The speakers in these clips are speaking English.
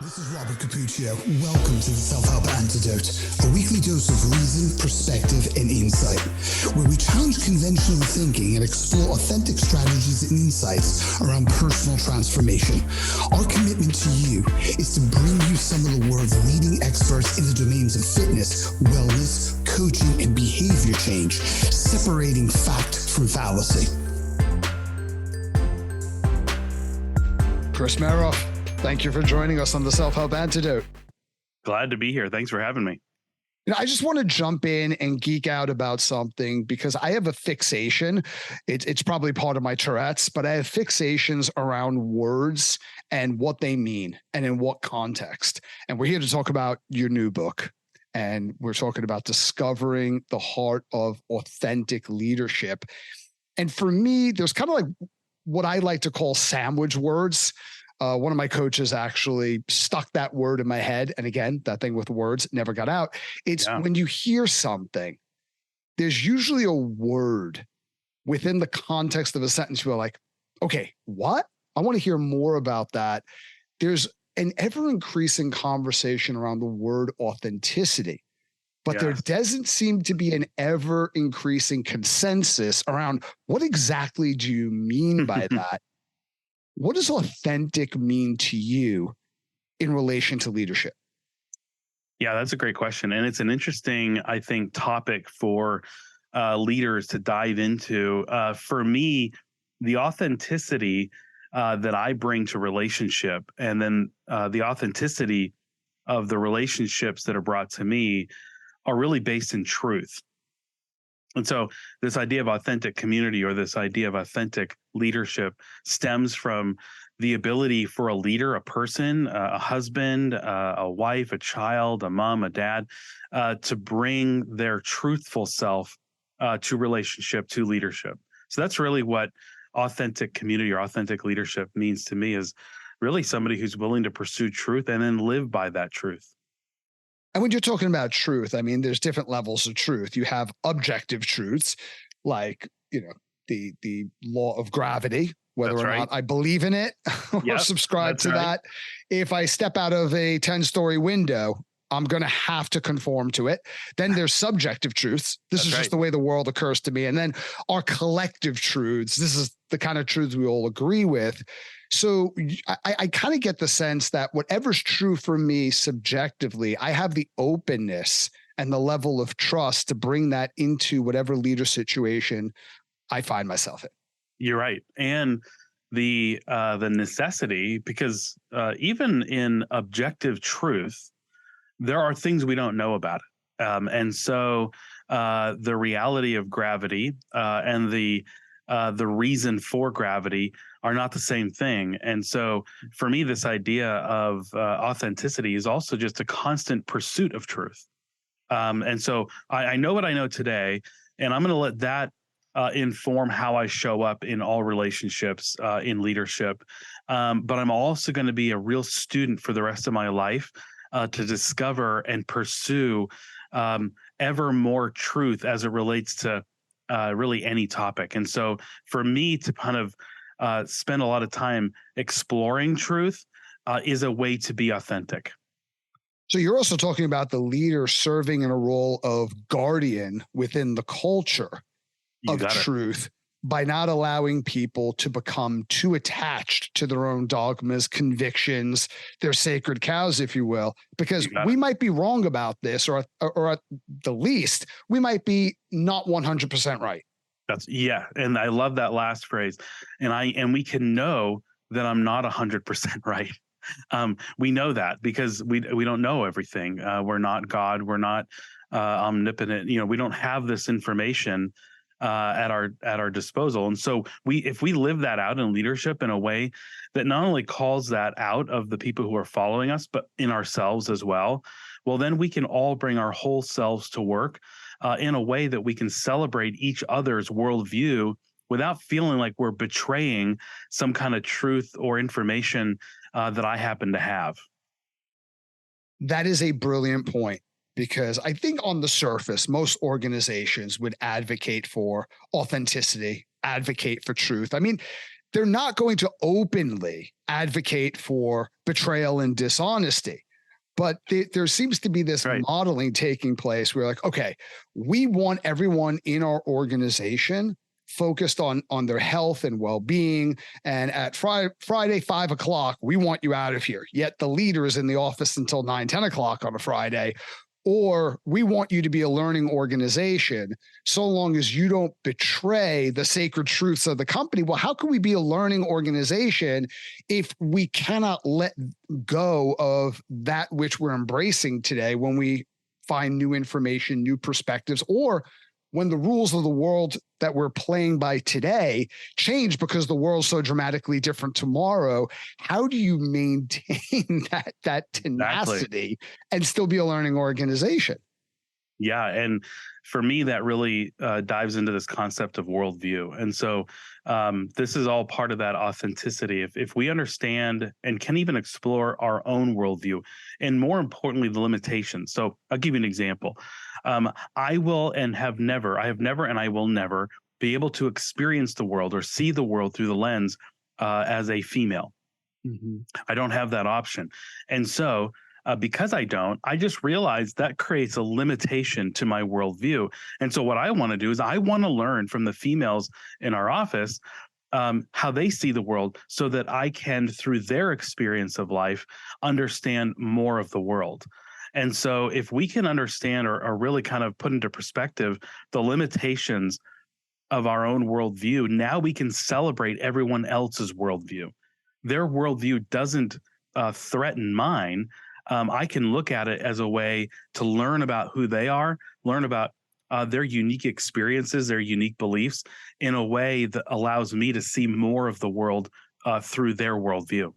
This is Robert Capuccio. Welcome to the Self-Help Antidote, a weekly dose of reason, perspective, and insight, where we challenge conventional thinking and explore authentic strategies and insights around personal transformation. Our commitment to you is to bring you some of the world's leading experts in the domains of fitness, wellness, coaching, and behavior change, separating fact from fallacy. Chris Meroff, thank you for joining us on the Self-Help Antidote. Glad to be here. Thanks for having me. I just want to jump in and geek out about something because I have a fixation. It's probably part of my Tourette's, but I have fixations around words and what they mean and in what context. And we're here to talk about your new book. And we're talking about discovering the heart of authentic leadership. And for me, there's kind of like what I like to call sandwich words. One of my coaches actually stuck that word in my head. And again, that thing with words never got out. It's when you hear something, there's usually a word within the context of a sentence. You're like, okay, what? I want to hear more about that. There's an ever increasing conversation around the word authenticity, but there doesn't seem to be an ever increasing consensus around what exactly do you mean by that? What does authentic mean to you in relation to leadership? Yeah, that's a great question. And it's an interesting, I think, topic for leaders to dive into. For me, the authenticity that I bring to relationship, and then the authenticity of the relationships that are brought to me are really based in truth. And so this idea of authentic community or this idea of authentic leadership stems from the ability for a leader, a person, a husband, a wife, a child, a mom, a dad, to bring their truthful self to relationship, to leadership. So that's really what authentic community or authentic leadership means to me, is really somebody who's willing to pursue truth and then live by that truth. And when you're talking about truth, I mean, there's different levels of truth. You have objective truths, like, the law of gravity, whether or not I believe in it or subscribe to that. If I step out of a 10-story window, I'm going to have to conform to it. Then there's subjective truths. This is just the way the world occurs to me. And then our collective truths. This is the kind of truths we all agree with. So I kind of get the sense that whatever's true for me subjectively, I have the openness and the level of trust to bring that into whatever leader situation I find myself in. You're right. And the necessity, because even in objective truth, there are things we don't know about it. And so the reality of gravity and the reason for gravity are not the same thing. And so for me, this idea of authenticity is also just a constant pursuit of truth. And so I know what I know today, and I'm going to let that inform how I show up in all relationships, in leadership. But I'm also going to be a real student for the rest of my life to discover and pursue ever more truth as it relates to really any topic. And so for me to kind of spend a lot of time exploring truth is a way to be authentic. So you're also talking about the leader serving in a role of guardian within the culture of truth by not allowing people to become too attached to their own dogmas, convictions, their sacred cows, if you will, because we might be wrong about this, or at the least, we might be not 100% right. And I love that last phrase. And we can know that I'm not 100% right. We know that because we don't know everything. We're not God. We're not omnipotent. We don't have this information at our disposal. And so if we live that out in leadership in a way that not only calls that out of the people who are following us, but in ourselves as well, then we can all bring our whole selves to work in a way that we can celebrate each other's worldview without feeling like we're betraying some kind of truth or information that I happen to have. That is a brilliant point, because I think on the surface, most organizations would advocate for authenticity, advocate for truth. I mean, they're not going to openly advocate for betrayal and dishonesty. But there seems to be this Right. modeling taking place where, like, okay, we want everyone in our organization focused on their health and well-being. And at Friday, 5 o'clock, we want you out of here. Yet the leader is in the office until 9, 10 o'clock on a Friday. Or we want you to be a learning organization so long as you don't betray the sacred truths of the company. Well, how can we be a learning organization if we cannot let go of that which we're embracing today when we find new information, new perspectives, or when the rules of the world that we're playing by today change because the world's so dramatically different tomorrow? How do you maintain that tenacity and still be a learning organization? Yeah, and for me, that really dives into this concept of worldview. And so this is all part of that authenticity. If we understand and can even explore our own worldview, and more importantly, the limitations. So I'll give you an example. I have never, and I will never be able to experience the world or see the world through the lens as a female. Mm-hmm. I don't have that option. And so because I don't, I just realized that creates a limitation to my worldview. And so what I want to do is I want to learn from the females in our office how they see the world so that I can, through their experience of life, understand more of the world. And so if we can understand or really kind of put into perspective the limitations of our own worldview, now we can celebrate everyone else's worldview. Their worldview doesn't threaten mine. I can look at it as a way to learn about who they are, learn about their unique experiences, their unique beliefs in a way that allows me to see more of the world through their worldview.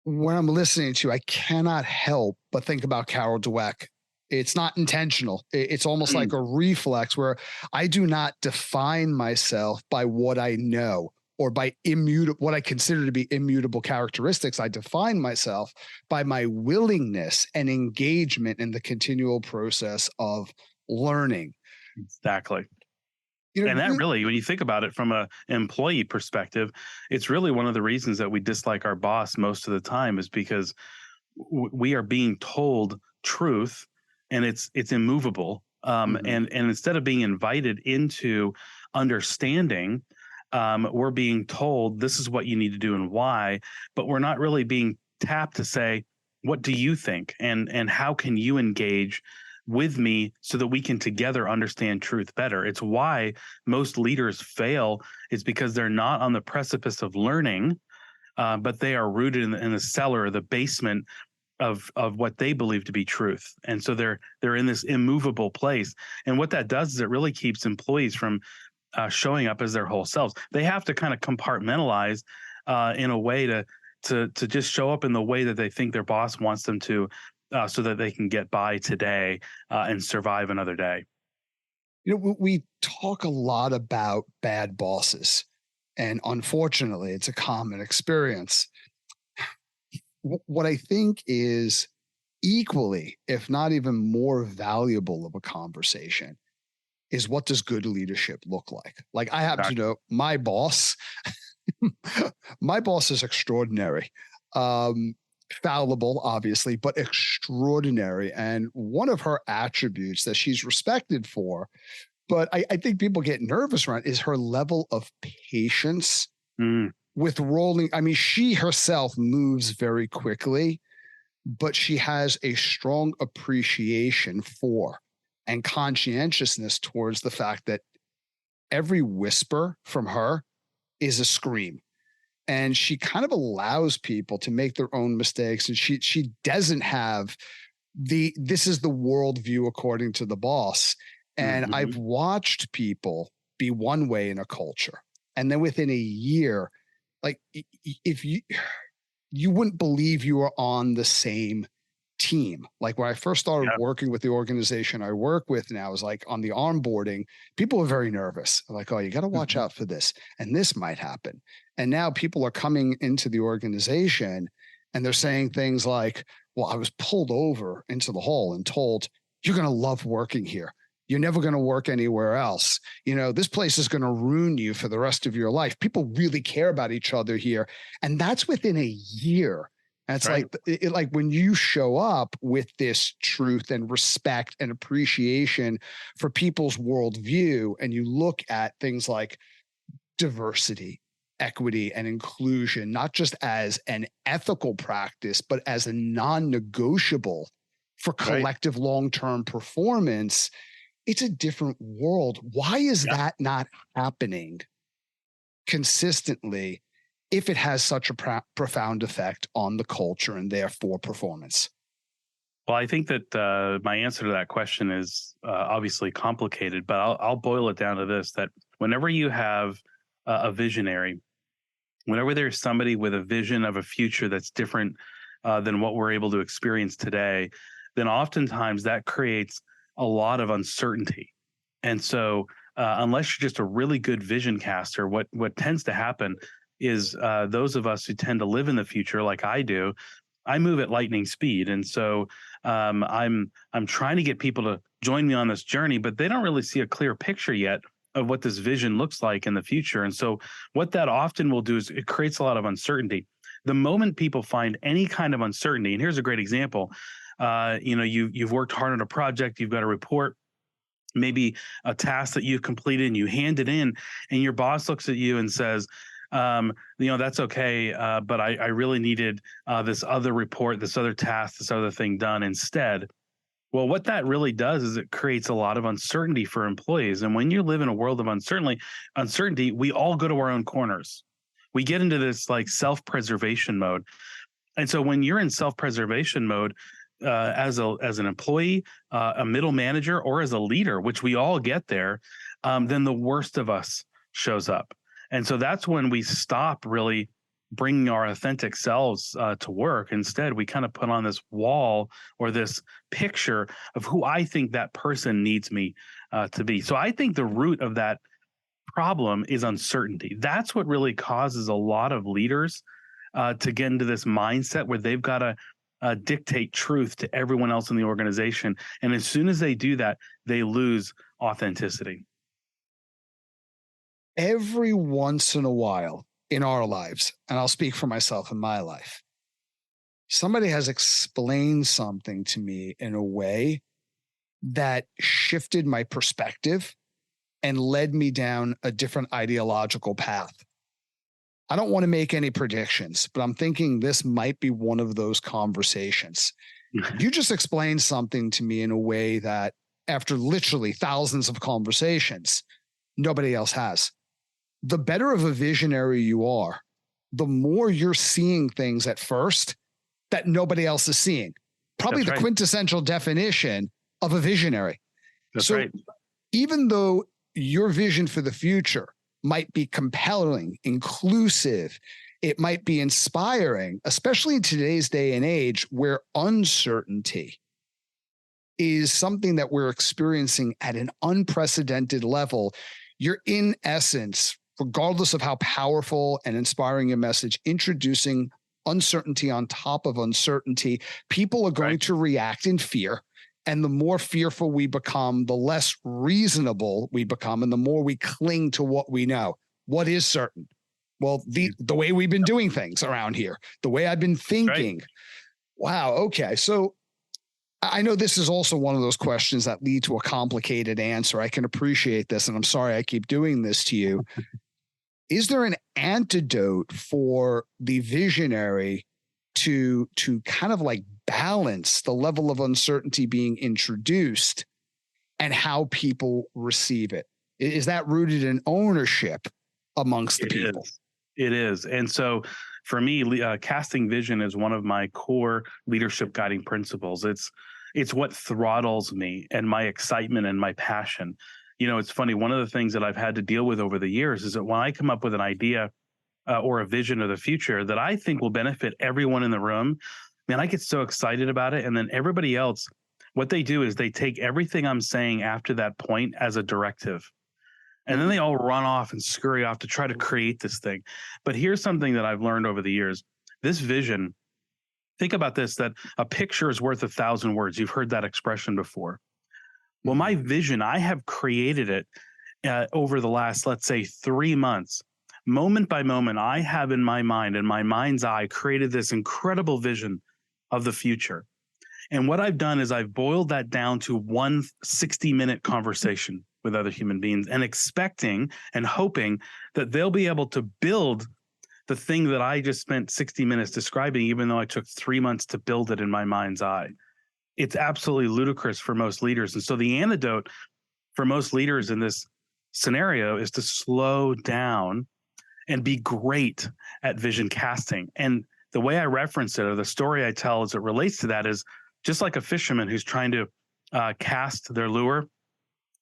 When I'm listening to you, I cannot help but think about Carol Dweck. It's not intentional. It's almost like Mm, a reflex where I do not define myself by what I know or by what I consider to be immutable characteristics. I define myself by my willingness and engagement in the continual process of learning. exactly. You And know, that you, really, when you think about it from an employee perspective, it's really one of the reasons that we dislike our boss most of the time is because we are being told truth and it's immovable. Mhm. And instead of being invited into understanding, we're being told this is what you need to do and why, but we're not really being tapped to say, what do you think? And how can you engage with me so that we can together understand truth better? It's why most leaders fail is because they're not on the precipice of learning, but they are rooted in the cellar, the basement of what they believe to be truth. And so they're in this immovable place. And what that does is it really keeps employees from showing up as their whole selves. They have to kind of compartmentalize in a way to just show up in the way that they think their boss wants them to, so that they can get by today and survive another day. we talk a lot about bad bosses, and unfortunately, it's a common experience. What I think is equally, if not even more valuable of a conversation is, what does good leadership look like? Like, I happen to Exactly. know my boss, my boss is extraordinary. Um, Fallible, obviously, but extraordinary. And one of her attributes that she's respected for, but I think people get nervous around, is her level of patience Mm, with rolling. I mean, she herself moves very quickly, but she has a strong appreciation for and conscientiousness towards the fact that every whisper from her is a scream. And she kind of allows people to make their own mistakes. And she doesn't have this is the worldview according to the boss. And I've mhm. watched people be one way in a culture. And then within a year, like, if you wouldn't believe you were on the same team. Like, when I first started Yeah. working with the organization I work with now, is like on the onboarding, people were very nervous. Like, oh, you got to watch Mhm. out for this, and this might happen. And now people are coming into the organization and they're saying things like, well, I was pulled over into the hall and told, you're going to love working here. You're never going to work anywhere else. This place is going to ruin you for the rest of your life. People really care about each other here. And that's within a year. And it's Right. like when you show up with this truth and respect and appreciation for people's worldview, and you look at things like diversity, equity, and inclusion, not just as an ethical practice, but as a non-negotiable for Right. collective long-term performance, it's a different world. Why is Yeah. that not happening consistently if it has such a profound effect on the culture and therefore performance? Well, I think that my answer to that question is obviously complicated, but I'll boil it down to this: that whenever you have a visionary, whenever there's somebody with a vision of a future that's different than what we're able to experience today, then oftentimes that creates a lot of uncertainty. And so, unless you're just a really good vision caster, what tends to happen is those of us who tend to live in the future, like I do, I move at lightning speed, and so I'm trying to get people to join me on this journey, but they don't really see a clear picture yet of what this vision looks like in the future. And so, what that often will do is it creates a lot of uncertainty. The moment people find any kind of uncertainty, and here's a great example: you've worked hard on a project, you've got a report, maybe a task that you've completed, and you hand it in, and your boss looks at you and says, that's okay, but I really needed this other report, this other task, this other thing done instead. Well, what that really does is it creates a lot of uncertainty for employees. And when you live in a world of uncertainty, we all go to our own corners. We get into this like self-preservation mode. And so when you're in self-preservation mode, as an employee, a middle manager, or as a leader, which we all get there, then the worst of us shows up. And so that's when we stop really bringing our authentic selves to work. Instead, we kind of put on this wall or this picture of who I think that person needs me to be. So I think the root of that problem is uncertainty. That's what really causes a lot of leaders to get into this mindset where they've got to dictate truth to everyone else in the organization. And as soon as they do that, they lose authenticity. Every once in a while in our lives, and I'll speak for myself in my life, somebody has explained something to me in a way that shifted my perspective and led me down a different ideological path. I don't want to make any predictions, but I'm thinking this might be one of those conversations. You just explained something to me in a way that, after literally thousands of conversations, nobody else has. The better of a visionary you are, the more you're seeing things at first that nobody else is seeing. Probably That's the right. quintessential definition of a visionary. That's So right. even though your vision for the future might be compelling, inclusive, it might be inspiring, especially in today's day and age where uncertainty is something that we're experiencing at an unprecedented level, you're in essence, regardless of how powerful and inspiring your message, introducing uncertainty on top of uncertainty. People are going to react in fear. And the more fearful we become, the less reasonable we become, and the more we cling to what we know. What is certain? Well, the way we've been doing things around here, the way I've been thinking. Wow. Okay. So I know this is also one of those questions that lead to a complicated answer. I can appreciate this, and I'm sorry I keep doing this to you. Is there an antidote for the visionary to kind of like balance the level of uncertainty being introduced and how people receive it? Is that rooted in ownership amongst the people? It is. And so for me, casting vision is one of my core leadership guiding principles. It's what throttles me and my excitement and my passion. It's funny. One of the things that I've had to deal with over the years is that when I come up with an idea or a vision of the future that I think will benefit everyone in the room, man, I get so excited about it. And then everybody else, what they do is they take everything I'm saying after that point as a directive. And then they all run off and scurry off to try to create this thing. But here's something that I've learned over the years. This vision, think about this, that a picture is worth 1,000 words. You've heard that expression before. Well, my vision, I have created it over the last, let's say, 3 months. Moment by moment, I have in my mind, in my mind's eye, created this incredible vision of the future. And what I've done is I've boiled that down to one 60-minute conversation with other human beings and expecting and hoping that they'll be able to build the thing that I just spent 60 minutes describing, even though I took 3 months to build it in my mind's eye. It's absolutely ludicrous for most leaders. And so the antidote for most leaders in this scenario is to slow down and be great at vision casting. And the way I reference it, or the story I tell as it relates to that, is just like a fisherman who's trying to cast their lure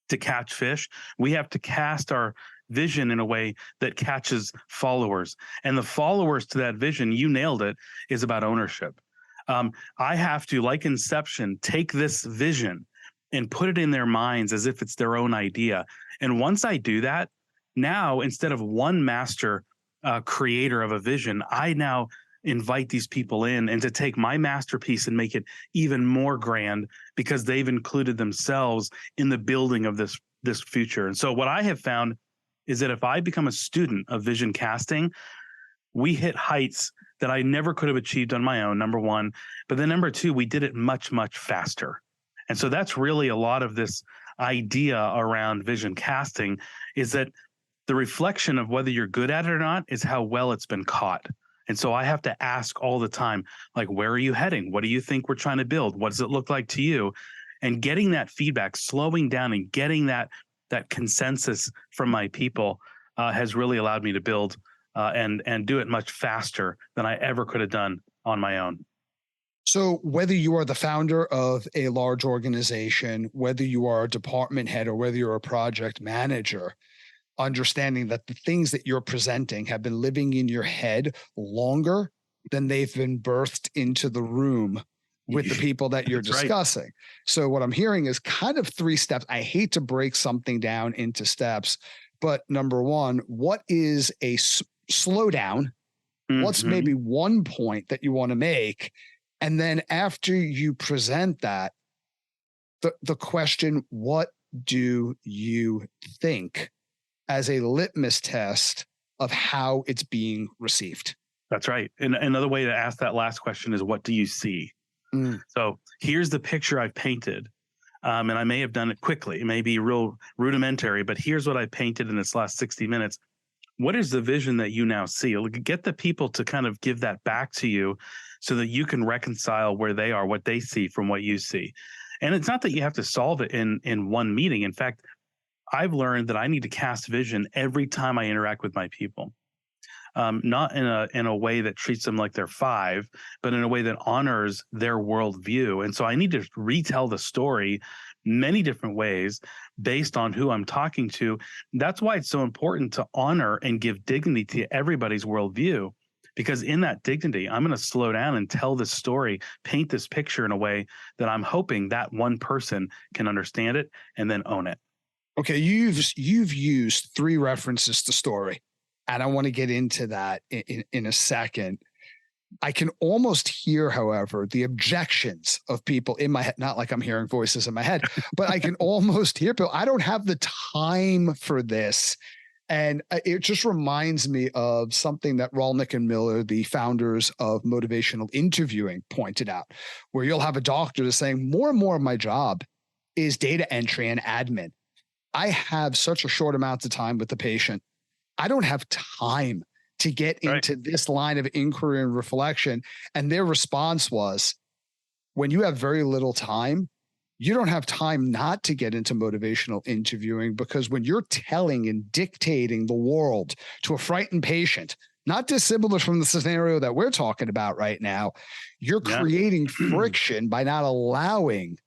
to catch fish. We have to cast our vision in a way that catches followers. And the followers to that vision, you nailed it, is about ownership. I have to, like Inception, take this vision and put it in their minds as if it's their own idea. And once I do that, now instead of one master creator of a vision, I now invite these people in and to take my masterpiece and make it even more grand because they've included themselves in the building of this future. And so what I have found is that if I become a student of vision casting, we hit heights that I never could have achieved on my own, number one. But then number two, we did it much, much faster. And so that's really a lot of this idea around vision casting, is that the reflection of whether you're good at it or not is how well it's been caught. And so I have to ask all the time, like, where are you heading? What do you think we're trying to build? What does it look like to you? And getting that feedback, slowing down and getting that consensus from my people has really allowed me to build and do it much faster than I ever could have done on my own. So whether you are the founder of a large organization, whether you are a department head, or whether you're a project manager, understanding that the things that you're presenting have been living in your head longer than they've been birthed into the room with the people that you're discussing. Right. So what I'm hearing is kind of 3 steps. I hate to break something down into steps, but number one, what is a slowdown? Mm-hmm. What's maybe one point that you want to make? And then after you present that, the question, what do you think, as a litmus test of how it's being received? That's right. And another way to ask that last question is, what do you see? So here's the picture I've painted. And I may have done it quickly. It may be real rudimentary, but here's what I painted in this last 60 minutes. What is the vision that you now see? Get the people to kind of give that back to you so that you can reconcile where they are, what they see from what you see. And it's not that you have to solve it in one meeting. In fact, I've learned that I need to cast vision every time I interact with my people. Not in a way that treats them like they're 5, but in a way that honors their worldview. And so I need to retell the story many different ways based on who I'm talking to. That's why it's so important to honor and give dignity to everybody's worldview, because in that dignity, I'm going to slow down and tell this story, paint this picture in a way that I'm hoping that one person can understand it and then own it. Okay, you've used 3 references to story, and I want to get into that in a second. I can almost hear, however, the objections of people in my head, not like I'm hearing voices in my head, but I can almost hear people. I don't have the time for this. And it just reminds me of something that Rolnick and Miller, the founders of motivational interviewing, pointed out, where you'll have a doctor that's saying more and more of my job is data entry and admin. I have such a short amount of time with the patient. I don't have time to get into this line of inquiry and reflection. And their response was, when you have very little time, you don't have time not to get into motivational interviewing, because when you're telling and dictating the world to a frightened patient, not dissimilar from the scenario that we're talking about right now, you're creating friction by not allowing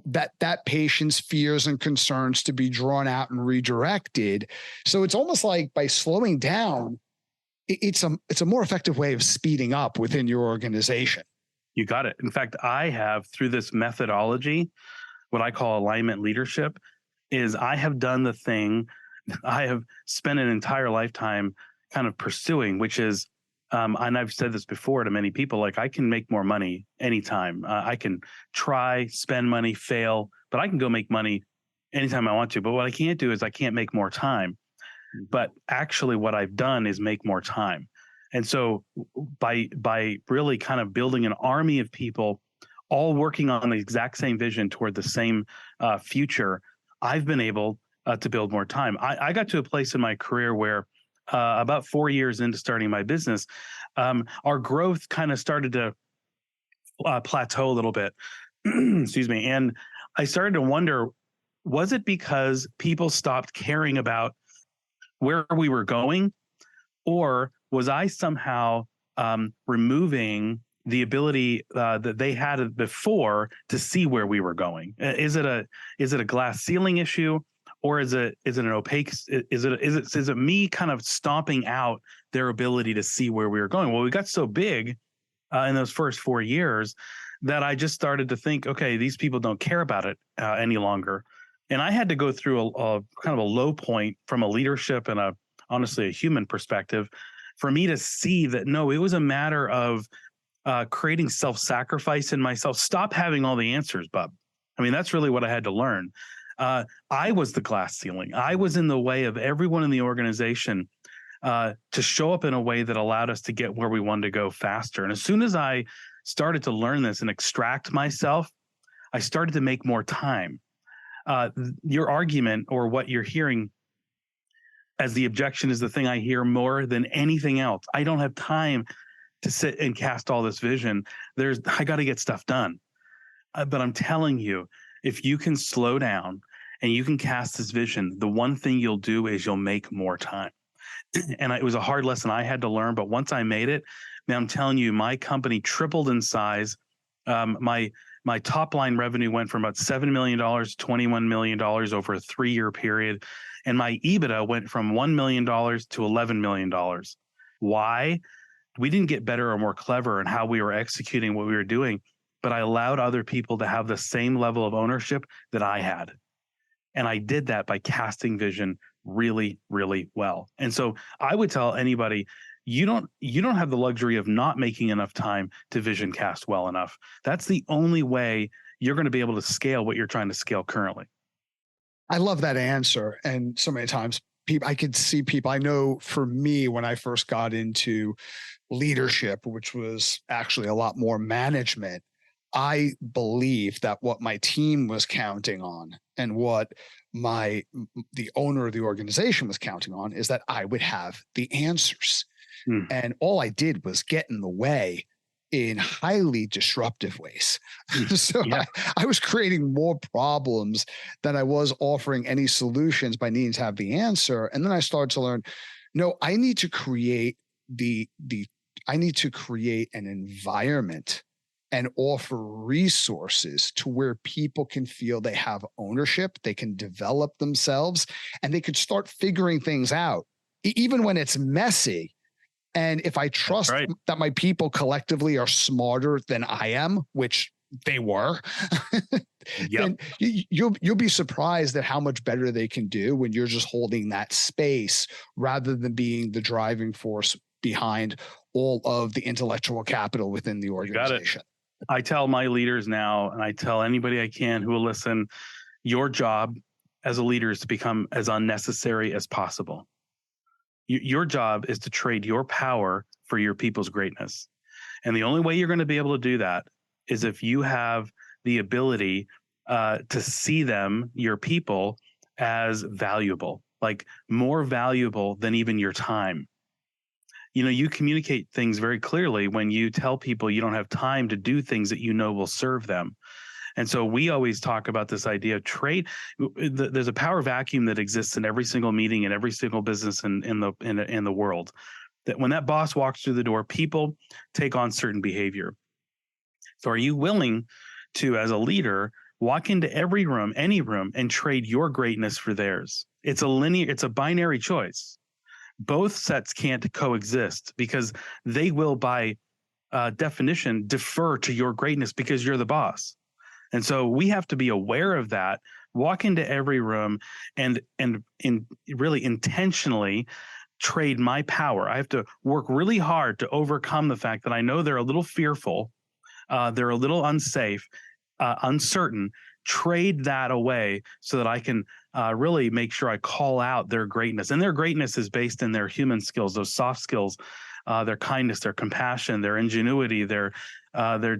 that patient's fears and concerns to be drawn out and redirected. So it's almost like by slowing down, it's a more effective way of speeding up within your organization. You got it. In fact, I have, through this methodology, what I call alignment leadership, is I have done the thing I have spent an entire lifetime kind of pursuing, which is And I've said this before to many people, like I can make more money anytime. I can try, spend money, fail, but I can go make money anytime I want to. But what I can't do is I can't make more time. But actually what I've done is make more time. And so by really kind of building an army of people all working on the exact same vision toward the same future, I've been able to build more time. I got to a place in my career where about 4 years into starting my business, our growth kind of started to plateau a little bit. Excuse me. And I started to wonder, was it because people stopped caring about where we were going, or was I somehow removing the ability that they had before to see where we were going? Is it a glass ceiling issue, or is it an opaque? Is it me kind of stomping out their ability to see where we were going? Well, we got so big in those first 4 years that I just started to think, okay, these people don't care about it any longer. And I had to go through a kind of a low point from a leadership and honestly a human perspective for me to see that, no, it was a matter of creating self-sacrifice in myself. Stop having all the answers, bub. I mean, that's really what I had to learn. I was the glass ceiling. I was in the way of everyone in the organization to show up in a way that allowed us to get where we wanted to go faster. And as soon as I started to learn this and extract myself, I started to make more time. Your argument, or what you're hearing as the objection, is the thing I hear more than anything else. I don't have time to sit and cast all this vision. I got to get stuff done. But I'm telling you, if you can slow down and you can cast this vision, the one thing you'll do is you'll make more time. And it was a hard lesson I had to learn. But once I made it, man, I'm telling you, my company tripled in size. My top line revenue went from about $7 million to $21 million over a 3-year period. And my EBITDA went from $1 million to $11 million. Why? We didn't get better or more clever in how we were executing what we were doing, but I allowed other people to have the same level of ownership that I had. And I did that by casting vision really, really well. And so I would tell anybody, you don't have the luxury of not making enough time to vision cast well enough. That's the only way you're going to be able to scale what you're trying to scale currently. I love that answer. And so many times I could see people, I know for me, when I first got into leadership, which was actually a lot more management, I believed that what my team was counting on and what the owner of the organization was counting on is that I would have the answers. And all I did was get in the way in highly disruptive ways. So yeah. I was creating more problems than I was offering any solutions by needing to have the answer. And then I started to learn, no, I need to create I need to create an environment and offer resources to where people can feel they have ownership, they can develop themselves, and they could start figuring things out, even when it's messy. And if I trust that my people collectively are smarter than I am, which they were, then you'll be surprised at how much better they can do when you're just holding that space rather than being the driving force behind all of the intellectual capital within the organization. I tell my leaders now, and I tell anybody I can who will listen, your job as a leader is to become as unnecessary as possible. Your job is to trade your power for your people's greatness. And the only way you're going to be able to do that is if you have the ability to see them, your people, as valuable, like more valuable than even your time. You communicate things very clearly when you tell people you don't have time to do things that you know will serve them. And so we always talk about this idea of trade. There's a power vacuum that exists in every single meeting and every single business in the world. That when that boss walks through the door, people take on certain behavior. So are you willing to, as a leader, walk into every room, any room, and trade your greatness for theirs? It's a binary choice. Both sets can't coexist because they will, by definition, defer to your greatness because you're the boss. And so we have to be aware of that, walk into every room and really intentionally trade my power. I have to work really hard to overcome the fact that I know they're a little fearful, they're a little unsafe, uncertain. Trade that away so that I can really make sure I call out their greatness. And their greatness is based in their human skills, those soft skills, their kindness, their compassion, their ingenuity, their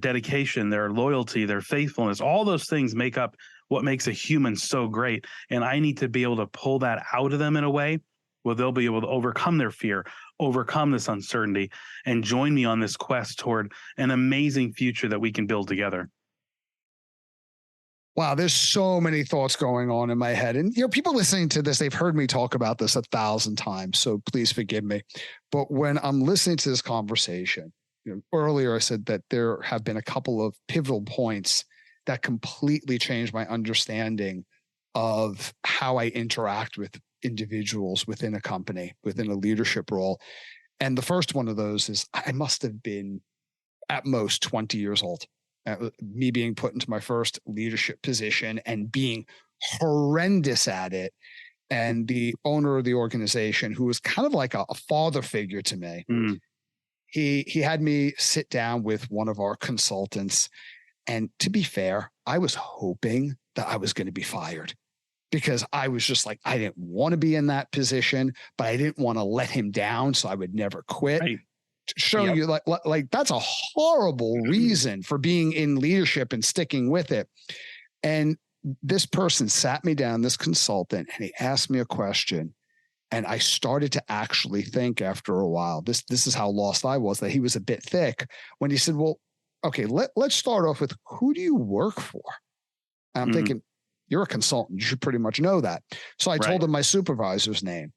dedication, their loyalty, their faithfulness. All those things make up what makes a human so great. And I need to be able to pull that out of them in a way where they'll be able to overcome their fear, overcome this uncertainty, and join me on this quest toward an amazing future that we can build together. Wow, there's so many thoughts going on in my head. And people listening to this, they've heard me talk about this 1,000 times. So please forgive me. But when I'm listening to this conversation, earlier I said that there have been a couple of pivotal points that completely changed my understanding of how I interact with individuals within a company, within a leadership role. And the first one of those is I must have been at most 20 years old. Me being put into my first leadership position and being horrendous at it. And the owner of the organization, who was kind of like a father figure to me, he had me sit down with one of our consultants. And to be fair, I was hoping that I was going to be fired because I was just like, I didn't want to be in that position, but I didn't want to let him down. So I would never quit. Right. Show you like that's a horrible reason for being in leadership and sticking with it. And this person sat me down, this consultant, and he asked me a question. And I started to actually think after a while, this is how lost I was, that he was a bit thick when he said, well, okay, let's start off with, who do you work for? And I'm thinking, you're a consultant. You should pretty much know that. So I told him my supervisor's name.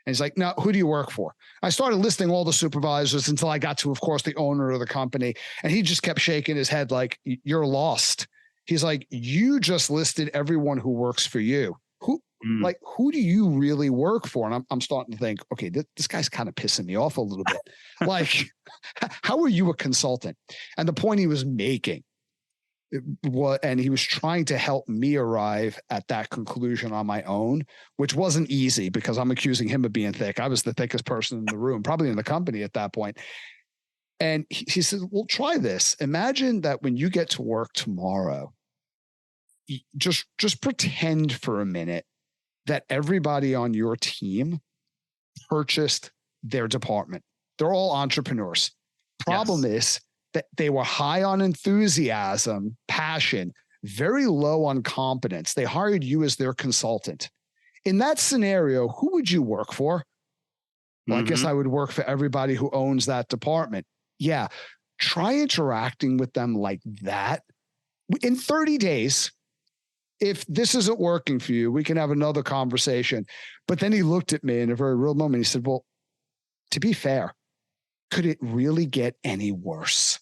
And he's like, no, who do you work for? I started listing all the supervisors until I got to, of course, the owner of the company. And he just kept shaking his head like, you're lost. He's like, you just listed everyone who works for you. Who do you really work for? And I'm starting to think, okay, this guy's kind of pissing me off a little bit. Like, how are you a consultant? And the point he was making, and he was trying to help me arrive at that conclusion on my own, which wasn't easy because I'm accusing him of being thick. I was the thickest person in the room, probably in the company at that point. And he said, well, try this. Imagine that when you get to work tomorrow, just pretend for a minute that everybody on your team purchased their department. They're all entrepreneurs. Problem is that they were high on enthusiasm, passion, very low on competence. They hired you as their consultant. In that scenario, who would you work for? Well, I guess I would work for everybody who owns that department. Yeah. Try interacting with them like that. In 30 days, if this isn't working for you, we can have another conversation. But then he looked at me in a very real moment. He said, well, to be fair, could it really get any worse?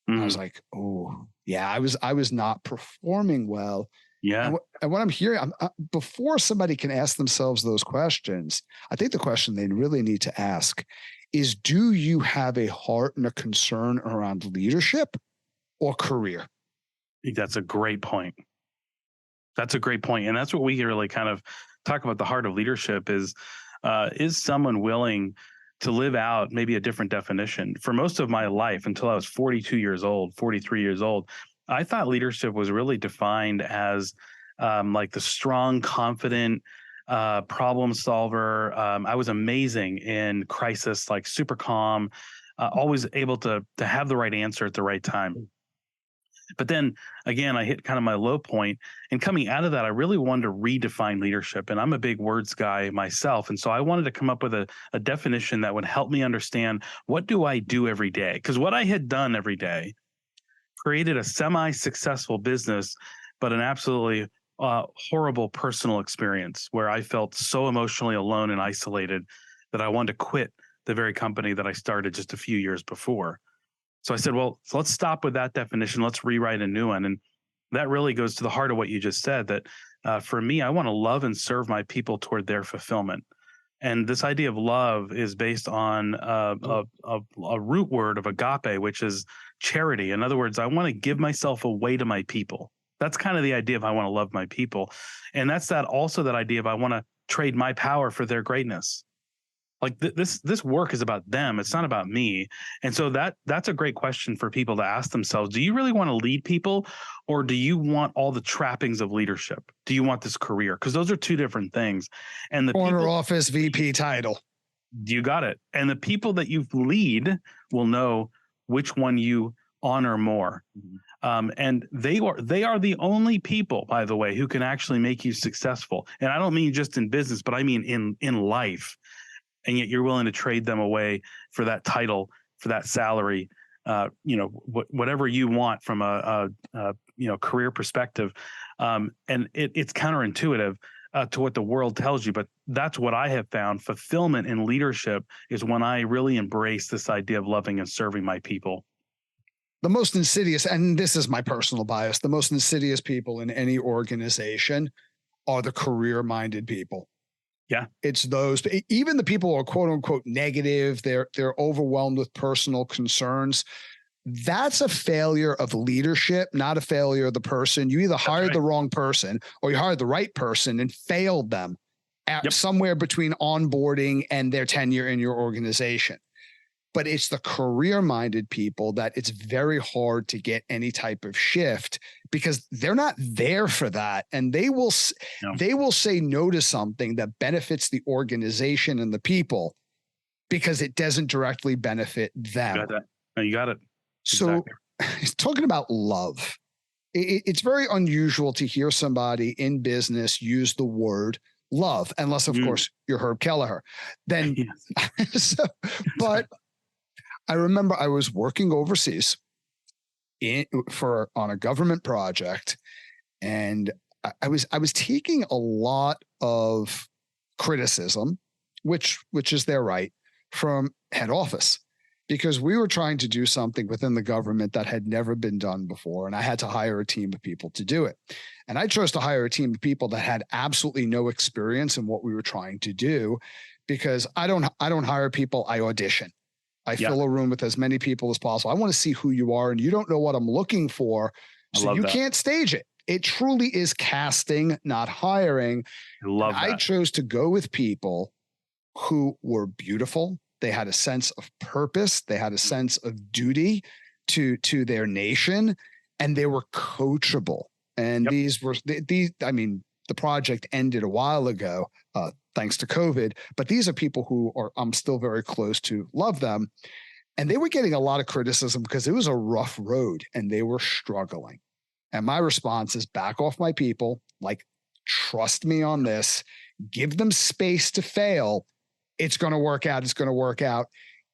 I was like, oh, yeah, I was not performing well. Yeah. And what I'm hearing, before somebody can ask themselves those questions, I think the question they really need to ask is, do you have a heart and a concern around leadership or career? I think that's a great point. That's a great point. And that's what we really kind of talk about. The heart of leadership is someone willing to live out maybe a different definition? For most of my life, until I was 42 years old, 43 years old, I thought leadership was really defined as like the strong, confident problem solver. I was amazing in crisis, like super calm, always able to have the right answer at the right time. But then again, I hit kind of my low point, and coming out of that, I really wanted to redefine leadership. And I'm a big words guy myself. And so I wanted to come up with a definition that would help me understand, what do I do every day? Because what I had done every day created a semi-successful business, but an absolutely horrible personal experience where I felt so emotionally alone and isolated that I wanted to quit the very company that I started just a few years before. So I said, well, so let's stop with that definition. Let's rewrite a new one. And that really goes to the heart of what you just said, that for me, I want to love and serve my people toward their fulfillment. And this idea of love is based on a root word of agape, which is charity. In other words, I want to give myself away to my people. That's kind of the idea of I want to love my people. And that's also that idea of I want to trade my power for their greatness. Like this work is about them. It's not about me. And so that's a great question for people to ask themselves. Do you really want to lead people, or do you want all the trappings of leadership? Do you want this career? Because those are two different things. And the Corner people, office VP title. you got it. And the people that you lead will know which one you honor more. And they are the only people, by the way, who can actually make you successful. And I don't mean just in business, but I mean in life. And yet you're willing to trade them away for that title, for that salary, whatever you want from a career perspective. And it's counterintuitive to what the world tells you, but that's what I have found. Fulfillment in leadership is when I really embrace this idea of loving and serving my people. The most insidious, and this is my personal bias, the most insidious people in any organization are the career-minded people. Yeah. It's those, even the people who are quote unquote negative, they're overwhelmed with personal concerns. That's a failure of leadership, not a failure of the person. You either hired the wrong person or you hired the right person and failed them at somewhere between onboarding and their tenure in your organization. But it's the career-minded people that it's very hard to get any type of shift because they're not there for that. And they will say no to something that benefits the organization and the people because it doesn't directly benefit them. You got that. No, you got it. So talking about love, it's very unusual to hear somebody in business use the word love, unless, of course, you're Herb Kelleher. Then, but I remember I was working overseas on a government project, and I was taking a lot of criticism, which is their right, from head office, because we were trying to do something within the government that had never been done before, and I had to hire a team of people to do it. And I chose to hire a team of people that had absolutely no experience in what we were trying to do, because I don't hire people, I audition. I fill a room with as many people as possible. I want to see who you are, and you don't know what I'm looking for, so you can't stage it. It truly is casting, not hiring. I love that. I chose to go with people who were beautiful. They had a sense of purpose. They had a sense of duty to their nation, and they were coachable. And these, I mean, the project ended a while ago, thanks to COVID, but these are people who I'm still very close to, love them. And they were getting a lot of criticism because it was a rough road and they were struggling. And my response is back off my people, like, trust me on this, give them space to fail. It's going to work out. It's going to work out.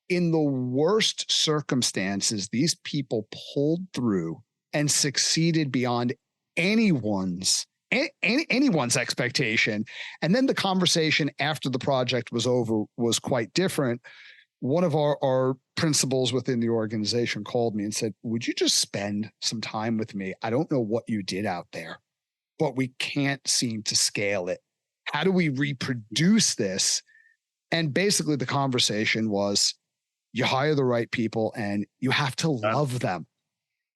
In the worst circumstances, these people pulled through and succeeded beyond anyone's expectation. And then the conversation after the project was over was quite different. One of our principals within the organization called me and said, would you just spend some time with me? I don't know what you did out there, but we can't seem to scale it. How do we reproduce this? And basically the conversation was, you hire the right people and you have to love them.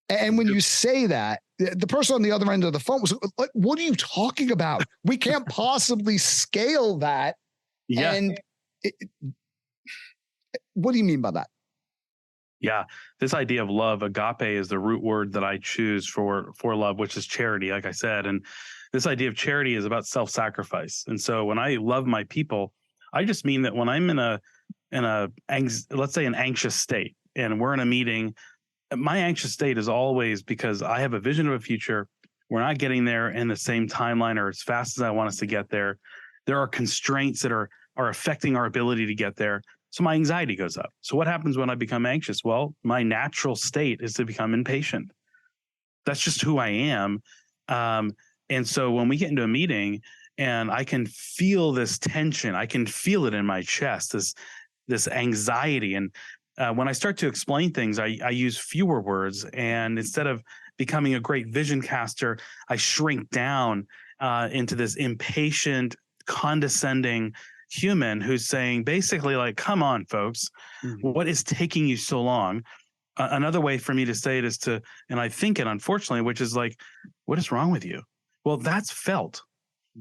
And when you say that, the person on the other end of the phone was like, what are you talking about? We can't possibly scale that. Yeah. And what do you mean by that? Yeah. This idea of love, agape, is the root word that I choose for love, which is charity, like I said. And this idea of charity is about self-sacrifice. And so when I love my people, I just mean that when I'm let's say an anxious state, and we're in a meeting, my anxious state is always because I have a vision of a future. We're not getting there in the same timeline or as fast as I want us to get there. There are constraints that are affecting our ability to get there. So my anxiety goes up. So what happens when I become anxious? Well, my natural state is to become impatient. That's just who I am. And so when we get into a meeting and I can feel this tension, I can feel it in my chest, this anxiety. And when I start to explain things, I use fewer words. And instead of becoming a great vision caster, I shrink down into this impatient, condescending human who's saying basically like, come on, folks, what is taking you so long? Another way for me to say it is and I think it, unfortunately, which is like, what is wrong with you? Well, that's felt.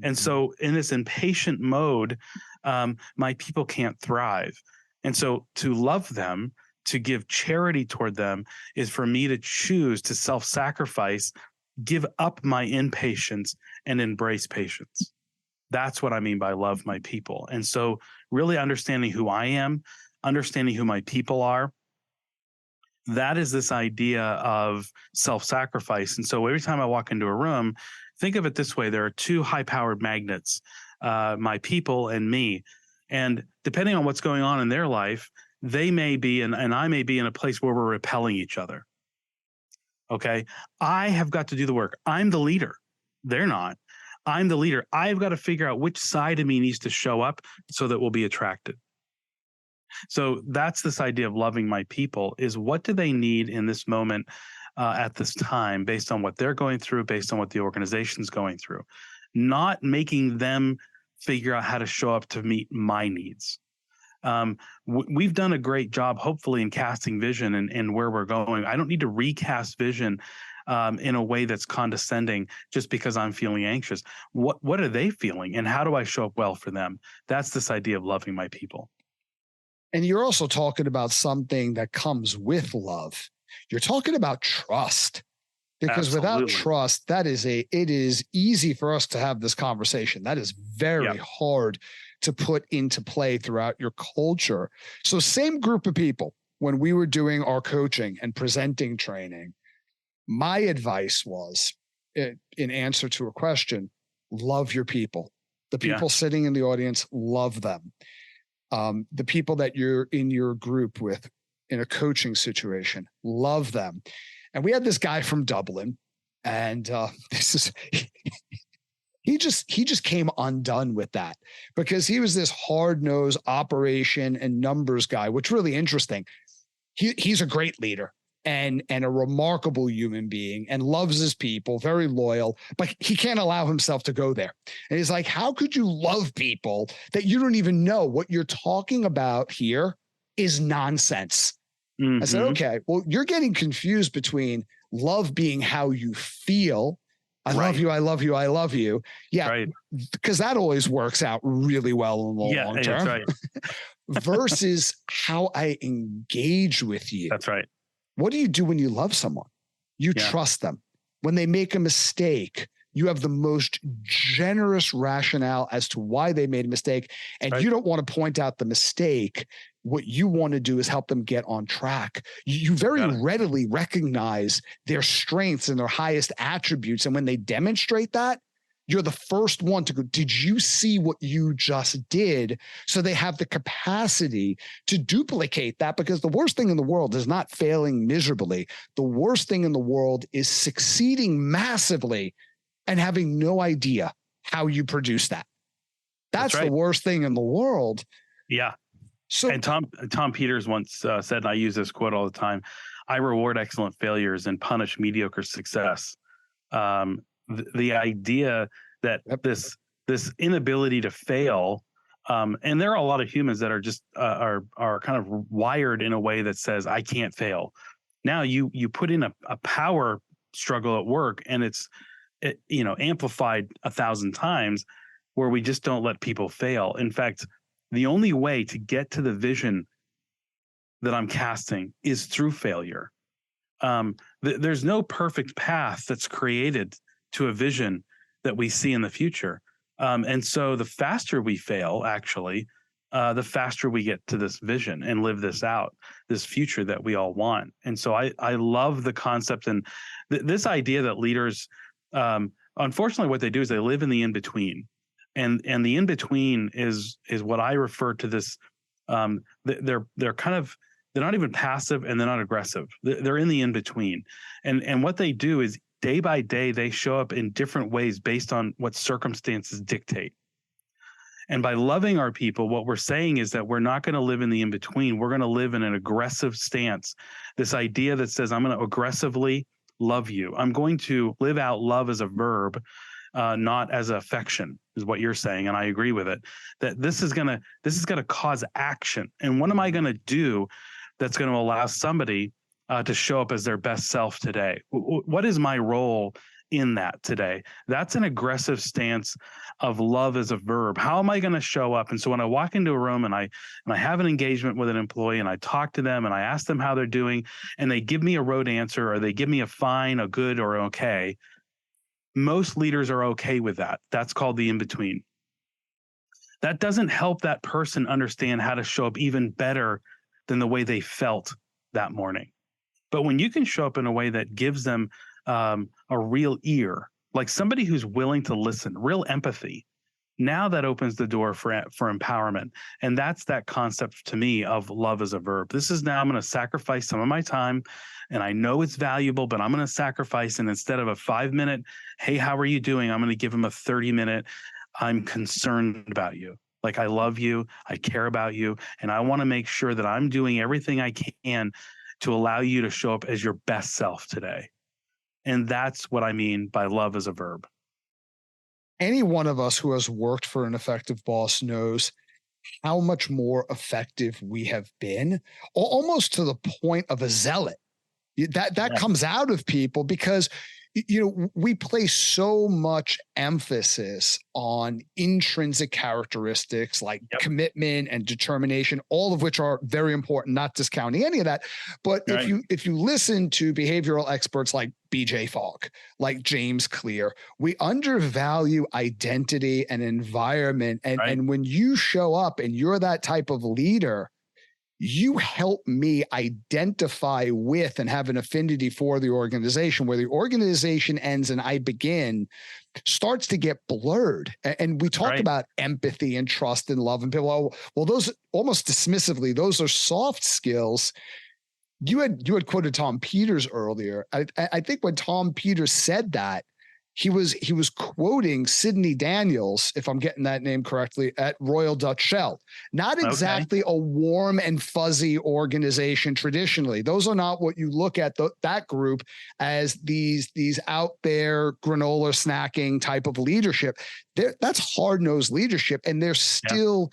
And so in this impatient mode, my people can't thrive. And so to love them, to give charity toward them, is for me to choose to self-sacrifice, give up my impatience, and embrace patience. That's what I mean by love my people. And so really understanding who I am, understanding who my people are, that is this idea of self-sacrifice. And so every time I walk into a room, think of it this way: there are two high-powered magnets, my people and me. And depending on what's going on in their life, they may be, and I may be in a place where we're repelling each other. Okay. I have got to do the work. I'm the leader. They're not. I'm the leader. I've got to figure out which side of me needs to show up so that we'll be attracted. So that's this idea of loving my people, is what do they need in this moment at this time, based on what they're going through, based on what the organization's going through, not making them figure out how to show up to meet my needs. We've done a great job, hopefully, in casting vision and where we're going. I don't need to recast vision in a way that's condescending just because I'm feeling anxious. What are they feeling, and how do I show up well for them? That's this idea of loving my people. And you're also talking about something that comes with love. You're talking about trust, because Absolutely. without trust, it is easy for us to have this conversation. That is very hard to put into play throughout your culture. So same group of people, when we were doing our coaching and presenting training, my advice was, in answer to a question, love your people. The people sitting in the audience, love them. The people that you're in your group with in a coaching situation, love them. And we had this guy from Dublin, and he just came undone with that, because he was this hard-nosed operation and numbers guy, which really interesting. He's a great leader and a remarkable human being and loves his people, very loyal, but he can't allow himself to go there. And he's like, how could you love people that you don't even know? What you're talking about here is nonsense. I said, okay, well, you're getting confused between love being how you feel. I love you. I love you. I love you. Yeah. Because that always works out really well in the long term. That's right. Versus how I engage with you. That's right. What do you do when you love someone? You trust them. When they make a mistake, you have the most generous rationale as to why they made a mistake. And you don't want to point out the mistake. What you want to do is help them get on track. You very readily recognize their strengths and their highest attributes. And when they demonstrate that, you're the first one to go, did you see what you just did? So they have the capacity to duplicate that, because the worst thing in the world is not failing miserably. The worst thing in the world is succeeding massively and having no idea how you produce that. That's the worst thing in the world. Yeah. So, and Tom Peters once said, and I use this quote all the time, I reward excellent failures and punish mediocre success. The idea that this inability to fail, and there are a lot of humans that are just are kind of wired in a way that says, I can't fail. Now you put in a power struggle at work, and it's amplified 1,000 times, where we just don't let people fail. In fact, the only way to get to the vision that I'm casting is through failure. There's no perfect path that's created to a vision that we see in the future. And so the faster we fail, actually, the faster we get to this vision and live this out, this future that we all want. And so I love the concept and this idea that leaders, unfortunately, what they do is they live in the in-between. And the in-between is what I refer to this. They're not even passive and they're not aggressive. They're in the in-between. And what they do is day by day, they show up in different ways based on what circumstances dictate. And by loving our people, what we're saying is that we're not going to live in the in-between. We're going to live in an aggressive stance. This idea that says, I'm going to aggressively love you. I'm going to live out love as a verb, not as affection, is what you're saying. And I agree with it, that this is going to cause action. And what am I going to do that's going to allow somebody to show up as their best self today? What is my role in that today. That's an aggressive stance of love as a verb. How am I going to show up? And so when I walk into a room and I have an engagement with an employee and I talk to them and I ask them how they're doing and they give me a rote answer or they give me a fine, a good, or okay, most leaders are okay with that. That's called the in-between. That doesn't help that person understand how to show up even better than the way they felt that morning. But when you can show up in a way that gives them a real ear, like somebody who's willing to listen, real empathy, now that opens the door for empowerment. And that's that concept to me of love as a verb. This is now I'm going to sacrifice some of my time and I know it's valuable, but I'm going to sacrifice. And instead of a 5-minute, hey, how are you doing? I'm going to give them a 30-minute, I'm concerned about you. Like, I love you, I care about you, and I want to make sure that I'm doing everything I can to allow you to show up as your best self today. And that's what I mean by love as a verb. Any one of us who has worked for an effective boss knows how much more effective we have been, almost to the point of a zealot. That comes out of people because we place so much emphasis on intrinsic characteristics like commitment and determination, all of which are very important, not discounting any of that. But if you listen to behavioral experts like BJ Fogg, like James Clear, we undervalue identity and environment. And when you show up and you're that type of leader, you help me identify with and have an affinity for the organization. Where the organization ends and I begin starts to get blurred. And we talk about empathy and trust and love, and people, well, those almost dismissively, those are soft skills. You had quoted Tom Peters earlier. I think when Tom Peters said that, he was quoting Sidney Daniels, if I'm getting that name correctly, at Royal Dutch Shell. Not exactly a warm and fuzzy organization traditionally. Those are not what you look at that group as these out there granola snacking type of leadership. That's hard-nosed leadership, and they're still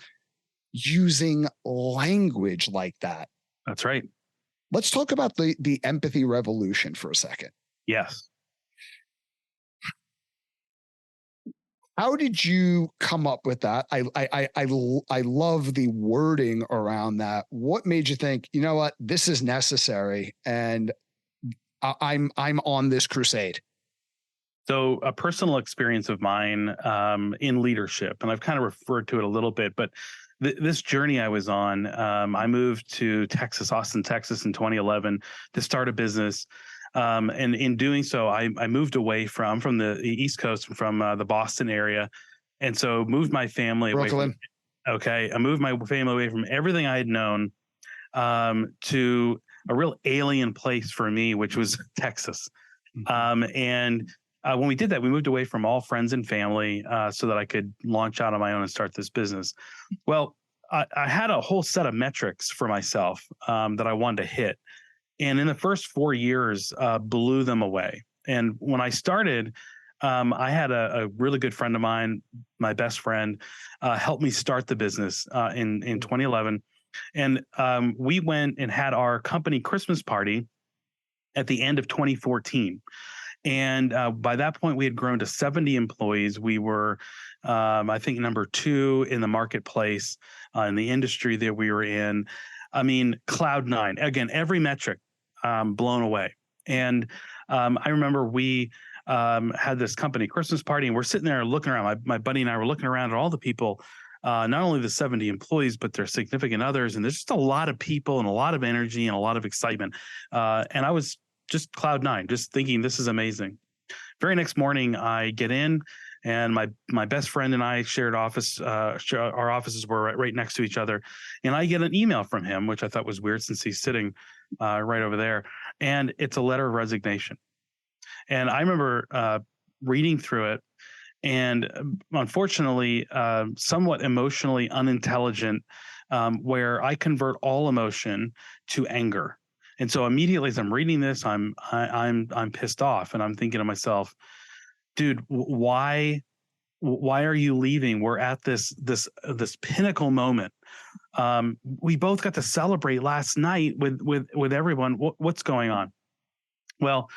using language like that. That's right. Let's talk about the empathy revolution for a second. Yes. How did you come up with that? I love the wording around that. What made you think, you know what, this is necessary, and I'm on this crusade? So a personal experience of mine in leadership, and I've kind of referred to it a little bit, but this journey I was on, I moved to Austin, Texas in 2011 to start a business. And in doing so, I moved away from the East Coast, from the Boston area. And so moved my family Brooklyn. I moved my family away from everything I had known to a real alien place for me, which was Texas. And when we did that, we moved away from all friends and family so that I could launch out on my own and start this business. Well, I had a whole set of metrics for myself that I wanted to hit. And in the first 4 years, blew them away. And when I started, I had a really good friend of mine, my best friend, helped me start the business in 2011. And we went and had our company Christmas party at the end of 2014. And by that point, we had grown to 70 employees. We were, I think, number 2 in the marketplace, in the industry that we were in. I mean, cloud 9. Again, every metric blown away. And I remember we had this company Christmas party, and we're sitting there looking around. My buddy and I were looking around at all the people, not only the 70 employees, but their significant others. And there's just a lot of people and a lot of energy and a lot of excitement. And I was just cloud 9, just thinking, this is amazing. Very next morning, I get in, and my best friend and I shared office. Our offices were right next to each other, and I get an email from him, which I thought was weird since he's sitting right over there, and it's a letter of resignation. And I remember reading through it, and unfortunately, somewhat emotionally unintelligent, where I convert all emotion to anger. And so immediately as I'm reading this, I'm pissed off, and I'm thinking to myself, dude, why are you leaving? We're at this pinnacle moment. We both got to celebrate last night with everyone. What's going on? Well,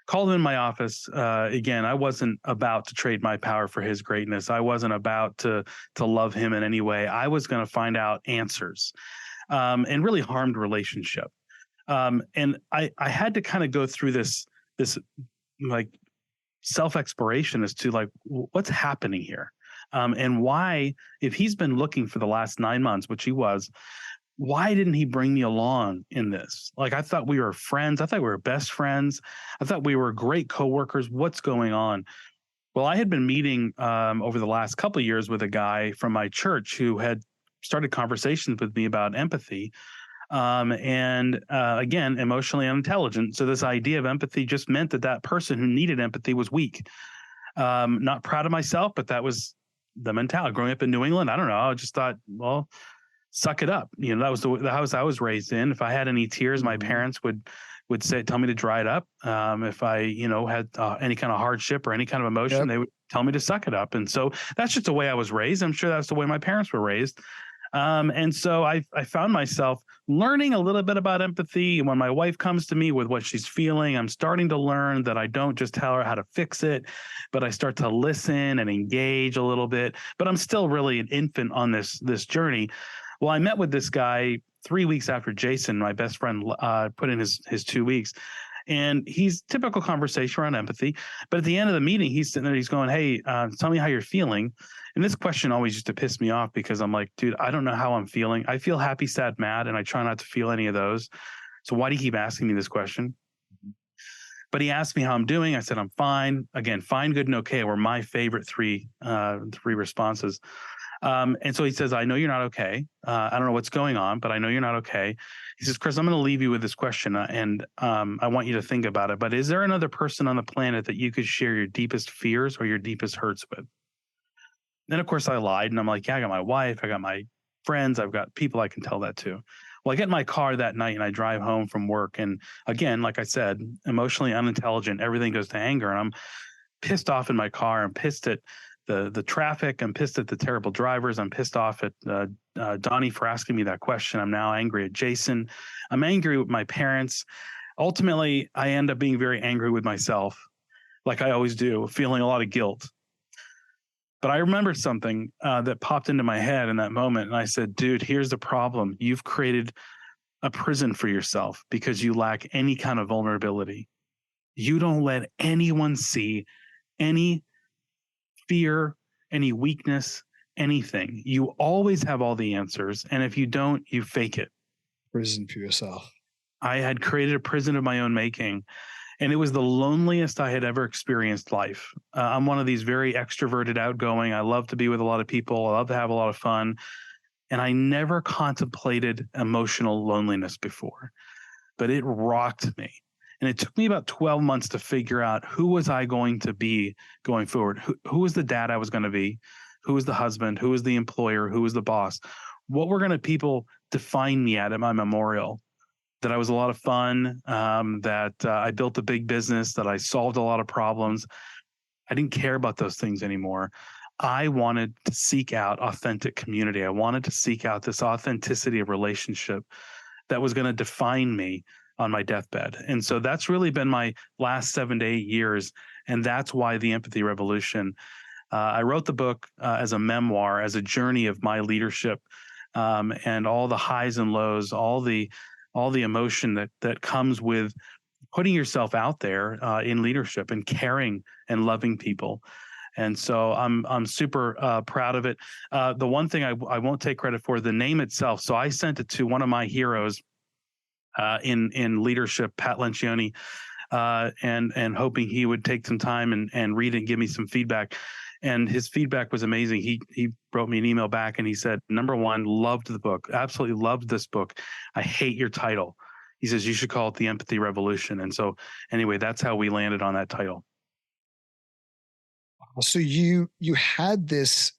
Called him in my office. Again, I wasn't about to trade my power for his greatness. I wasn't about to love him in any way. I was going to find out answers, and really harmed relationship. And I had to kind of go through this like self exploration as to like what's happening here, and why, if he's been looking for the last 9 months, which he was, why didn't he bring me along in this? Like, I thought we were friends. I thought we were best friends. I thought we were great coworkers. What's going on? Well, I had been meeting over the last couple of years with a guy from my church who had started conversations with me about empathy. And again, emotionally unintelligent. So this idea of empathy just meant that that person who needed empathy was weak. Not proud of myself, but that was the mentality. Growing up in New England, I don't know. I just thought, well, suck it up. You know, that was the house I was raised in. If I had any tears, my parents would say, tell me to dry it up. If I, had any kind of hardship or any kind of emotion, they would tell me to suck it up. And so that's just the way I was raised. I'm sure that's the way my parents were raised. And so I found myself learning a little bit about empathy. When my wife comes to me with what she's feeling, I'm starting to learn that I don't just tell her how to fix it, but I start to listen and engage a little bit. But I'm still really an infant on this journey. Well, I met with this guy 3 weeks after Jason, my best friend, put in his 2 weeks. And he's typical conversation around empathy. But at the end of the meeting, he's sitting there, he's going, hey, tell me how you're feeling. And this question always used to piss me off because I'm like, dude, I don't know how I'm feeling. I feel happy, sad, mad, and I try not to feel any of those. So why do you keep asking me this question? But he asked me how I'm doing. I said, I'm fine. Again, fine, good, and okay were my favorite three responses. And so he says, I know you're not okay. I don't know what's going on, but I know you're not okay. He says, Chris, I'm going to leave you with this question, and I want you to think about it. But is there another person on the planet that you could share your deepest fears or your deepest hurts with? Then, of course, I lied, and I'm like, yeah, I got my wife, I got my friends, I've got people I can tell that to. Well, I get in my car that night and I drive home from work. And again, like I said, emotionally unintelligent, everything goes to anger. And I'm pissed off in my car. I'm pissed at the traffic. I'm pissed at the terrible drivers. I'm pissed off at Donnie for asking me that question. I'm now angry at Jason. I'm angry with my parents. Ultimately, I end up being very angry with myself, like I always do, feeling a lot of guilt. But I remembered something that popped into my head in that moment. And I said, dude, here's the problem. You've created a prison for yourself because you lack any kind of vulnerability. You don't let anyone see any fear, any weakness, anything. You always have all the answers. And if you don't, you fake it. Prison for yourself. I had created a prison of my own making. And it was the loneliest I had ever experienced life. I'm one of these very extroverted, outgoing. I love to be with a lot of people. I love to have a lot of fun. And I never contemplated emotional loneliness before, but it rocked me. And it took me about 12 months to figure out who was I going to be going forward? Who was the dad I was going to be? Who was the husband? Who was the employer? Who was the boss? What were going to people define me at my memorial? That I was a lot of fun, that I built a big business, that I solved a lot of problems. I didn't care about those things anymore. I wanted to seek out authentic community. I wanted to seek out this authenticity of relationship that was going to define me on my deathbed. And so that's really been my last 7 to 8 years. And that's why the Empathy Revolution. I wrote the book as a memoir, as a journey of my leadership, and all the highs and lows, all the emotion that comes with putting yourself out there in leadership and caring and loving people. And so I'm super proud of it. The one thing I won't take credit for, the name itself. So I sent it to one of my heroes in leadership, Pat Lencioni, and hoping he would take some time and read it and give me some feedback. And his feedback was amazing. He wrote me an email back and he said, number one, loved the book, absolutely loved this book. I hate your title. He says, you should call it The Empathy Revolution. And so anyway, that's how we landed on that title. So you had this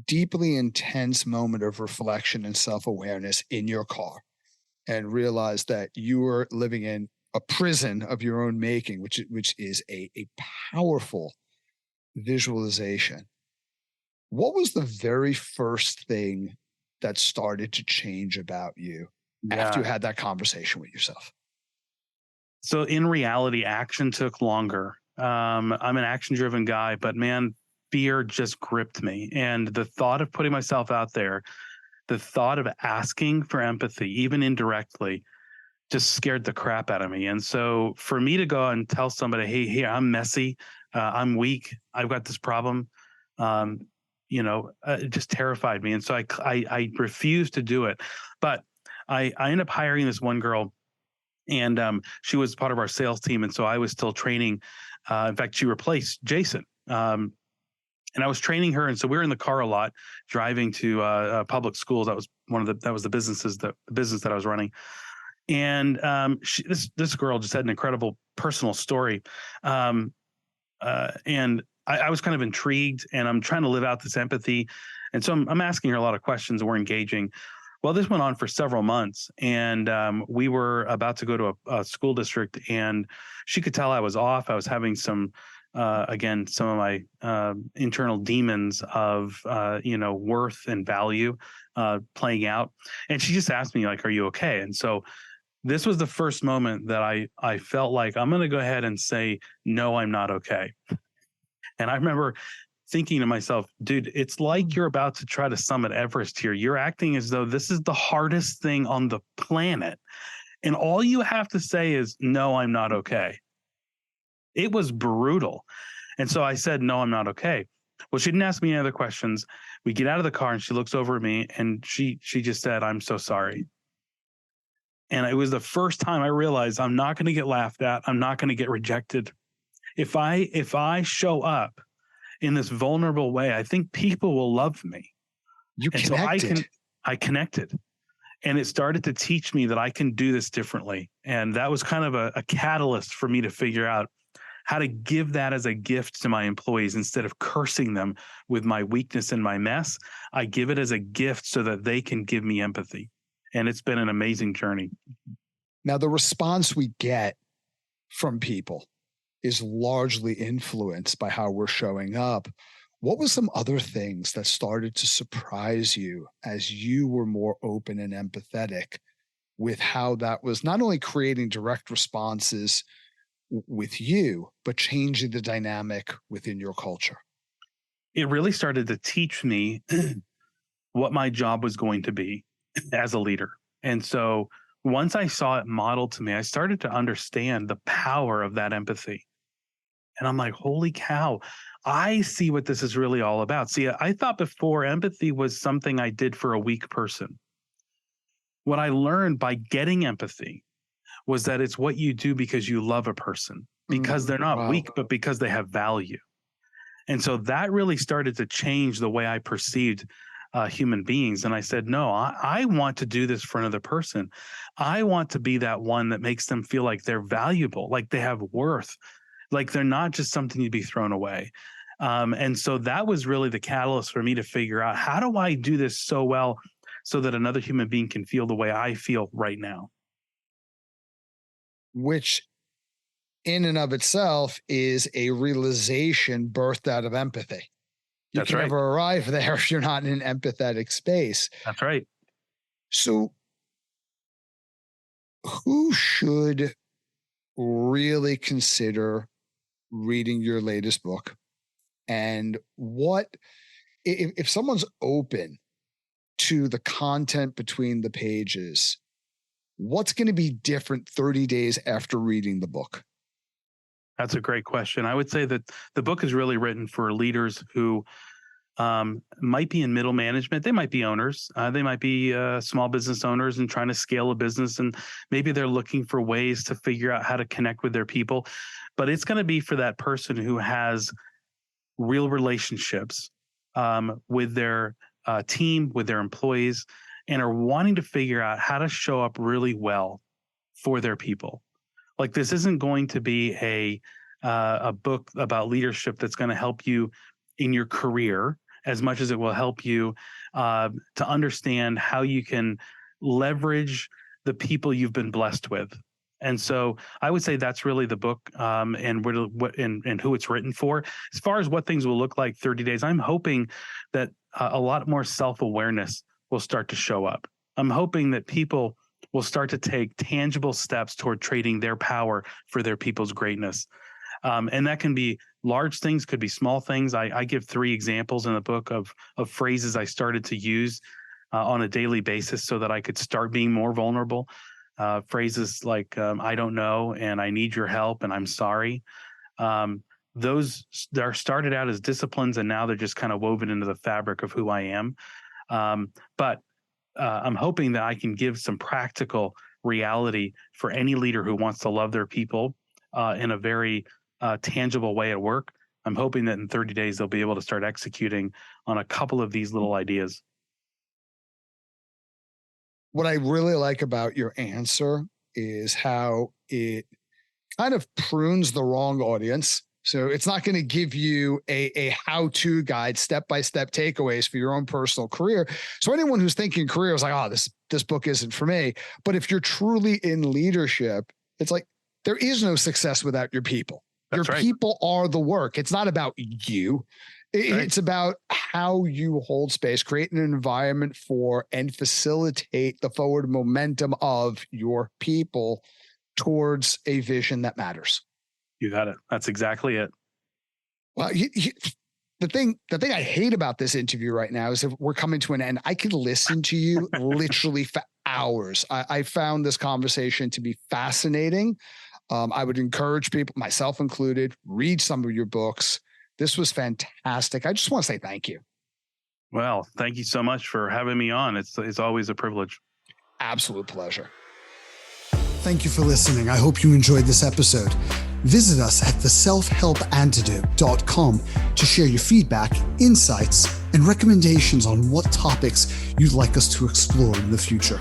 deeply intense moment of reflection and self-awareness in your car and realized that you were living in a prison of your own making, which is a powerful visualization. What was the very first thing that started to change about you after you had that conversation with yourself? So in reality, action took longer. I'm an action-driven guy, but man, fear just gripped me. And the thought of putting myself out there, the thought of asking for empathy, even indirectly, just scared the crap out of me. And so for me to go and tell somebody, hey, I'm messy, I'm weak, I've got this problem, um, it just terrified me. And so I refused to do it. But I ended up hiring this one girl, and she was part of our sales team. And so I was still training. In fact, she replaced Jason. And I was training her, and so we were in the car a lot, driving to public schools. That was the business that I was running. And this girl just had an incredible personal story, and I was kind of intrigued, and I'm trying to live out this empathy, and so I'm asking her a lot of questions, and we're engaging. Well, this went on for several months, and we were about to go to a school district, and she could tell I was off. I was having some some of my internal demons of worth and value playing out, and she just asked me, like, "Are you okay?" And so this was the first moment that I felt like I'm going to go ahead and say, no, I'm not okay. And I remember thinking to myself, dude, it's like you're about to try to summit Everest here. You're acting as though this is the hardest thing on the planet. And all you have to say is, no, I'm not okay. It was brutal. And so I said, no, I'm not okay. Well, she didn't ask me any other questions. We get out of the car, and she looks over at me, and she just said, I'm so sorry. And it was the first time I realized I'm not going to get laughed at. I'm not going to get rejected. If I show up in this vulnerable way, I think people will love me. You connected. So I connected. And it started to teach me that I can do this differently. And that was kind of a catalyst for me to figure out how to give that as a gift to my employees. Instead of cursing them with my weakness and my mess, I give it as a gift so that they can give me empathy. And it's been an amazing journey. Now, the response we get from people is largely influenced by how we're showing up. What were some other things that started to surprise you as you were more open and empathetic with how that was not only creating direct responses with you, but changing the dynamic within your culture? It really started to teach me what my job was going to be as a leader. And so once I saw it modeled to me, I started to understand the power of that empathy. And I'm like, holy cow, I see what this is really all about. See, I thought before empathy was something I did for a weak person. What I learned by getting empathy was that it's what you do because you love a person, because they're not weak, but because they have value. And so that really started to change the way I perceived human beings. And I said, no, I want to do this for another person. I want to be that one that makes them feel like they're valuable, like they have worth, like they're not just something to be thrown away. And so that was really the catalyst for me to figure out, how do I do this so well so that another human being can feel the way I feel right now? Which in and of itself is a realization birthed out of empathy. You That's can right. never arrive there if you're not in an empathetic space. That's right. So, who should really consider reading your latest book? And what, if someone's open to the content between the pages, what's going to be different 30 days after reading the book? That's a great question. I would say that the book is really written for leaders who might be in middle management. They might be owners. They might be small business owners and trying to scale a business. And maybe they're looking for ways to figure out how to connect with their people. But it's going to be for that person who has real relationships with their team, with their employees, and are wanting to figure out how to show up really well for their people. Like, this isn't going to be a book about leadership that's going to help you in your career as much as it will help you to understand how you can leverage the people you've been blessed with. And so I would say that's really the book, and who it's written for. As far as what things will look like 30 days, I'm hoping that a lot more self-awareness will start to show up. I'm hoping that people will start to take tangible steps toward trading their power for their people's greatness. And that can be large things, could be small things. I give 3 examples in the book of phrases I started to use on a daily basis so that I could start being more vulnerable. Phrases like, I don't know, and I need your help, and I'm sorry. Those are started out as disciplines, and now they're just kind of woven into the fabric of who I am. But I'm hoping that I can give some practical reality for any leader who wants to love their people in a very tangible way at work. I'm hoping that in 30 days, they'll be able to start executing on a couple of these little ideas. What I really like about your answer is how it kind of prunes the wrong audience. So it's not going to give you a how-to guide, step-by-step takeaways for your own personal career. So anyone who's thinking career is like, oh, this book isn't for me. But if you're truly in leadership, it's like there is no success without your people. That's your right. people are the work. It's not about you. It's about how you hold space, create an environment for and facilitate the forward momentum of your people towards a vision that matters. You got it. That's exactly it. Well, the thing I hate about this interview right now is that we're coming to an end. I could listen to you literally for hours. I found this conversation to be fascinating. I would encourage people, myself included, read some of your books. This was fantastic. I just want to say thank you. Well, thank you so much for having me on. It's always a privilege. Absolute pleasure. Thank you for listening. I hope you enjoyed this episode. Visit us at theselfhelpantidote.com to share your feedback, insights, and recommendations on what topics you'd like us to explore in the future.